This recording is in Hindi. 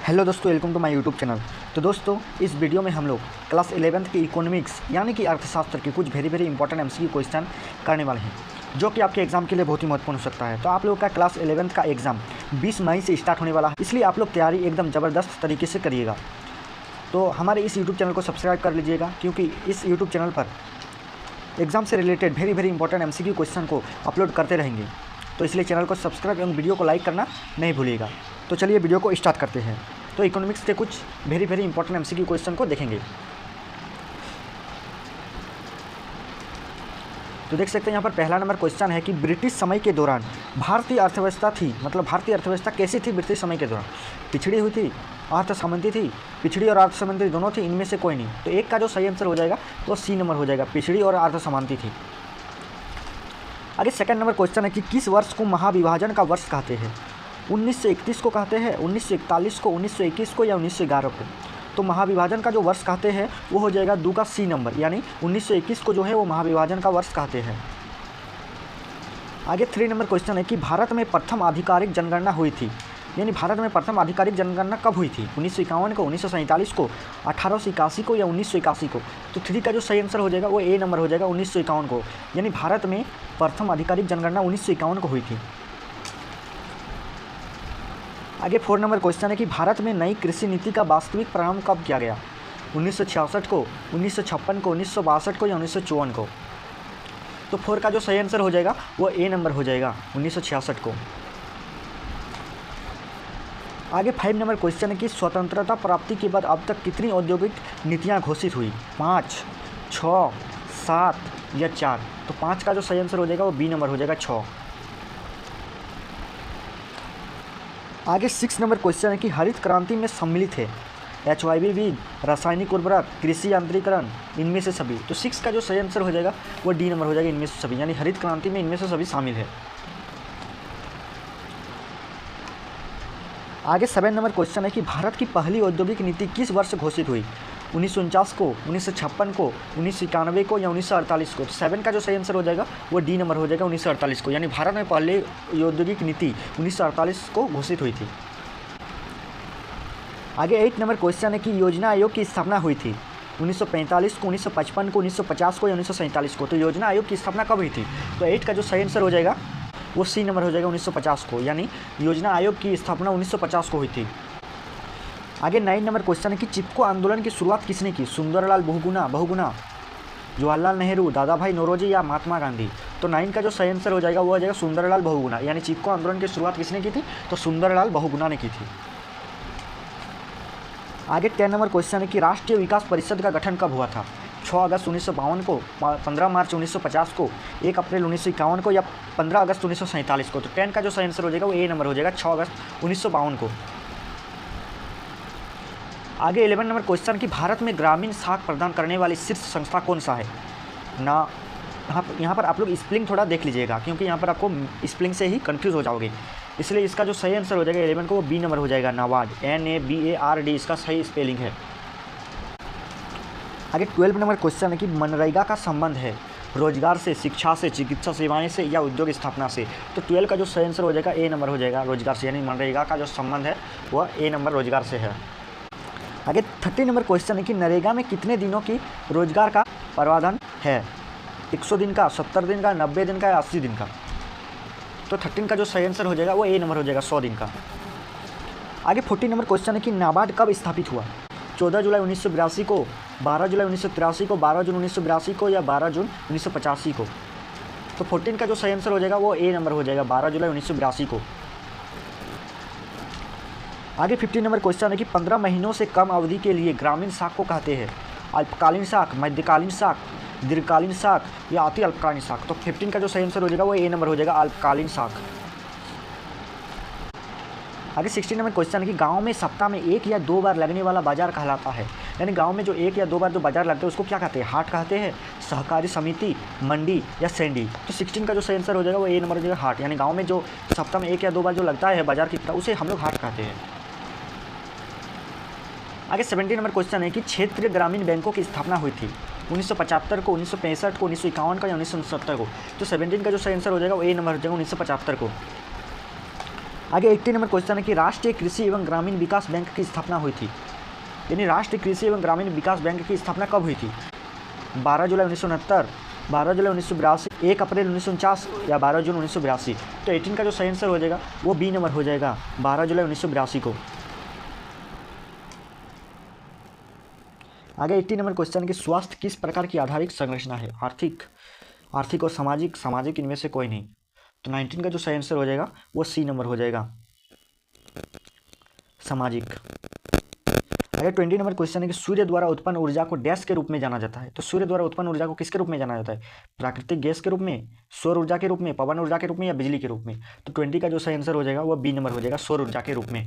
हेलो दोस्तों, welcome to my YouTube channel. तो दोस्तों, इस वीडियो में हम लोग क्लास 11th की इकोनॉमिक्स यानी कि अर्थशास्त्र के कुछ वेरी इंपॉर्टेंट एमसीक्यू क्वेश्चन करने वाले हैं, जो कि आपके एग्जाम के लिए बहुत ही महत्वपूर्ण हो सकता है। तो आप लोगों का क्लास 11th का एग्जाम 20 मई से स्टार्ट होने वाला है, इसलिए आप लोग तैयारी एकदम ज़बरदस्त तरीके से करिएगा। तो हमारे इस यूट्यूब चैनल को सब्सक्राइब कर लीजिएगा, क्योंकि इस यूट्यूब चैनल पर एग्जाम से related very important MCQ question को अपलोड करते रहेंगे। तो इसलिए चैनल को सब्सक्राइब एवं वीडियो को लाइक करना नहीं भूलिएगा। तो चलिए वीडियो को स्टार्ट करते हैं। तो इकोनॉमिक्स के कुछ वेरी इंपॉर्टेंट एमसीक्यू क्वेश्चन को देखेंगे। तो देख सकते हैं यहाँ पर पहला नंबर क्वेश्चन है कि ब्रिटिश समय के दौरान भारतीय अर्थव्यवस्था थी, मतलब भारतीय अर्थव्यवस्था कैसी थी ब्रिटिश समय के दौरान? पिछड़ी हुई थी, अर्थ सामंती थी, पिछड़ी और अर्थ सामंती दोनों थी, इनमें से कोई नहीं। तो एक का जो सही आंसर हो जाएगा वो सी नंबर हो जाएगा, पिछड़ी और अर्थ सामंती थी। आगे सेकंड नंबर क्वेश्चन है कि किस वर्ष को महाविभाजन का वर्ष कहते हैं? 1931 को कहते हैं, 1941 को, 1921 को या 1911 को? तो महाविभाजन का जो वर्ष कहते हैं वो हो जाएगा दो का सी नंबर, यानी 1921 को जो है वो महाविभाजन का वर्ष कहते हैं। आगे 3 नंबर क्वेश्चन है कि भारत में प्रथम आधिकारिक जनगणना हुई थी, यानी भारत में प्रथम आधिकारिक जनगणना कब हुई थी? 1951 को, 1947 को, 1881 को या 1981 को? तो 3 का जो सही आंसर हो जाएगा वो ए नंबर हो जाएगा, 1951 को, यानी भारत में प्रथम आधिकारिक जनगणना 1951 को हुई थी। आगे 4 नंबर क्वेश्चन है कि भारत में नई कृषि नीति का वास्तविक प्रारंभ कब किया गया? 1966 को, 1956 को, 1962 को या 1954 को? तो 4 का जो सही आंसर हो जाएगा वो ए नंबर हो जाएगा, 1966 को। आगे 5 नंबर क्वेश्चन है कि स्वतंत्रता प्राप्ति के बाद अब तक कितनी औद्योगिक नीतियां घोषित हुई? 5, 6, 7 या 4? तो 5 का जो सही आंसर हो जाएगा वो बी नंबर हो जाएगा, 6। आगे 6 नंबर क्वेश्चन है कि हरित क्रांति में सम्मिलित है HYV बीज, रासायनिक उर्वरक, कृषि यांत्रिकरण, इनमें से सभी? तो 6 का जो सही आंसर हो जाएगा वो डी नंबर हो जाएगा, इनमें से सभी, यानी हरित क्रांति में इनमें से सभी शामिल है। आगे 7 नंबर क्वेश्चन है कि भारत की पहली औद्योगिक नीति किस वर्ष घोषित हुई? 1949 को, 1956 को, 1991 को या 1948 को? तो 7 का जो सही आंसर हो जाएगा वो डी नंबर हो जाएगा, 1948 को, यानी भारत में पहले औद्योगिक नीति 1948 को घोषित हुई थी। आगे 8 नंबर क्वेश्चन है कि योजना आयोग की स्थापना हुई थी 1945 को, 1955 को, 1950 को या 1947 को? तो योजना आयोग की स्थापना कब हुई थी? तो 8 का जो सही आंसर हो जाएगा वो सी नंबर हो जाएगा, 1950 को, यानी योजना आयोग की स्थापना 1950 को हुई थी। आगे 9 नंबर क्वेश्चन है कि चिपको आंदोलन की शुरुआत किसने की? सुंदरलाल बहुगुणा, जवाहरलाल नेहरू, दादा भाई नौरोजी या महात्मा गांधी? तो 9 का जो सही आंसर हो जाएगा वो हो जाएगा सुंदरलाल बहुगुणा, यानी चिपको आंदोलन की शुरुआत किसने की थी? तो सुंदरलाल बहुगुणा ने की थी। आगे 10 नंबर क्वेश्चन है कि राष्ट्रीय विकास परिषद का गठन कब हुआ था? 6 अगस्त 1952 को, 15 मार्च 1950 को, 1 अप्रैल 1951 को या 15 अगस्त 1947 को? तो 10 का जो सही आंसर हो जाएगा वो ए नंबर हो जाएगा, 6 अगस्त 1952 को। आगे 11 नंबर क्वेश्चन कि भारत में ग्रामीण साख प्रदान करने वाली शीर्ष संस्था कौन सा है? ना यहाँ पर आप लोग स्पेलिंग थोड़ा देख लीजिएगा, क्योंकि यहाँ पर आपको स्पेलिंग से ही कंफ्यूज हो जाओगे, इसलिए इसका जो सही आंसर हो जाएगा 11 को वो बी नंबर हो जाएगा, नाबार्ड, NABARD इसका सही स्पेलिंग है। आगे 12 नंबर क्वेश्चन है कि मनरेगा का संबंध है रोजगार से, शिक्षा से, चिकित्सा सेवाएं से या उद्योग स्थापना से? तो 12 का जो सही आंसर हो जाएगा ए नंबर हो जाएगा, रोजगार से, यानी मनरेगा का जो संबंध है वह ए नंबर रोजगार से है। आगे 30 नंबर क्वेश्चन है कि नरेगा में कितने दिनों की रोजगार का प्रावधान है? 100 दिन का, 70 दिन का, 90 दिन का या 80 दिन का? तो 13 का जो सही आंसर हो जाएगा वो ए नंबर हो जाएगा, 100 दिन का। आगे 40 नंबर क्वेश्चन है कि नाबार्ड कब स्थापित हुआ? 14 जुलाई 1982 को, 12 जुलाई 1983 को, 12 जून 1982 को या 12 जून 1985 को? तो 14 का जो सही आंसर हो जाएगा वो ए नंबर हो जाएगा, 12 जुलाई 1982 को। आगे 15 नंबर क्वेश्चन है कि 15 महीनों से कम अवधि के लिए ग्रामीण साख को कहते हैं? अल्पकालीन साख, मध्यकालीन साख, दीर्घकालीन साख या अति अल्पकालीन साख? तो 15 का जो सही आंसर हो जाएगा वो ए नंबर हो जाएगा, अल्पकालीन साख। आगे 16 नंबर क्वेश्चन है कि गांव में सप्ताह में 1 या 2 बार लगने वाला बाजार कहलाता है? यानी गांव में जो 1 या 2 बार जो बाजार लगता है उसको क्या कहते हैं? हाट कहते हैं, सहकारी समिति, मंडी या सेंडी? तो 16 का जो सही आंसर हो जाएगा वो ए नंबर हो जाएगा, हाट, यानी गाँव में जो सप्ताह में 1 या 2 बार जो लगता है बाजार की तरह उसे हम लोग हाट कहते हैं। आगे 17 नंबर क्वेश्चन है कि क्षेत्रीय ग्रामीण बैंकों की स्थापना हुई थी 1975 को, 1965 को, 1951 को या 1969 को? तो 17 का जो सही आंसर हो जाएगा वो ए नंबर हो जाएगा, 1975 को। आगे 80 नंबर क्वेश्चन है कि राष्ट्रीय कृषि एवं ग्रामीण विकास बैंक की स्थापना हुई थी, यानी राष्ट्रीय कृषि एवं ग्रामीण विकास बैंक की स्थापना कब हुई थी? 12 जुलाई 1969, 12 जुलाई 1982, 1 अप्रैल 1949 या 12 जून 1982। तो 18 का जो सही आंसर हो जाएगा वो बी नंबर हो जाएगा, 12 जुलाई 1982 को। आगे 80 नंबर क्वेश्चन कि स्वास्थ्य किस प्रकार की आधारिक संरचना है? आर्थिक, आर्थिक और सामाजिक, सामाजिक इनमें से कोई नहीं। तो 19 का जो सही आंसर हो जाएगा वो सी नंबर हो जाएगा, सामाजिक। अगर 20 नंबर क्वेश्चन है कि सूर्य द्वारा उत्पन्न ऊर्जा को डैश के रूप में जाना जाता है? तो सूर्य द्वारा उत्पन्न ऊर्जा को किसके रूप में जाना जाता है? प्राकृतिक गैस के रूप में, सौर ऊर्जा के रूप में, पवन ऊर्जा के रूप में या बिजली के रूप में? तो 20 का जो सही आंसर हो जाएगा वो बी नंबर हो जाएगा, सौर ऊर्जा के रूप में।